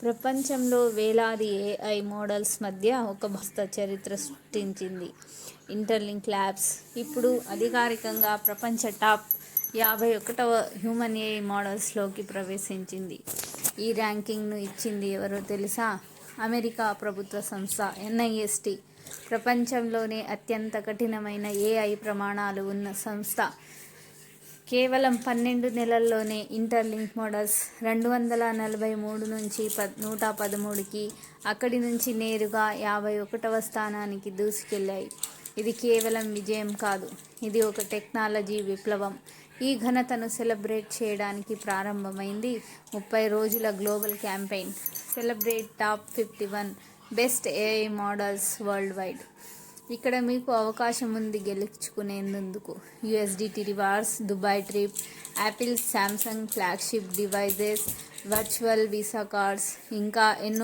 ప్రపంచంలో వేలాది AI models మధ్య ఒక భస్త చరిత్ర సృష్టించింది ఇంటర్లింక్ ల్యాబ్స్. ఇప్పుడు అధికారికంగా ప్రపంచ టాప్ 51వ హ్యూమన్ ఏఐ మోడల్స్లోకి ప్రవేశించింది. ఈ ర్యాంకింగ్ను ఇచ్చింది ఎవరో తెలుసా? అమెరికా ప్రభుత్వ సంస్థ NIST. ప్రపంచంలోనే అత్యంత కఠినమైన ఏఐ ప్రమాణాలు ఉన్న సంస్థ. కేవలం 12 నెలల్లోనే ఇంటర్లింక్ మోడల్స్ 243 నుంచి 113కి, అక్కడి నుంచి నేరుగా 51వ స్థానానికి దూసుకెళ్లాయి. ఇది కేవలం విజయం కాదు, ఇది ఒక టెక్నాలజీ విప్లవం. ఈ ఘనతను సెలబ్రేట్ చేయడానికి ప్రారంభమైంది 30 రోజుల global campaign celebrate top 51 best AI models world wide. ఇక్కడ మీకు అవకాశం ఉంది గెలుచుకునేందుకు USDT rewards, Dubai trip, Apple, Samsung flagship devices, virtual visa cards, ఇంకా ఎన్నో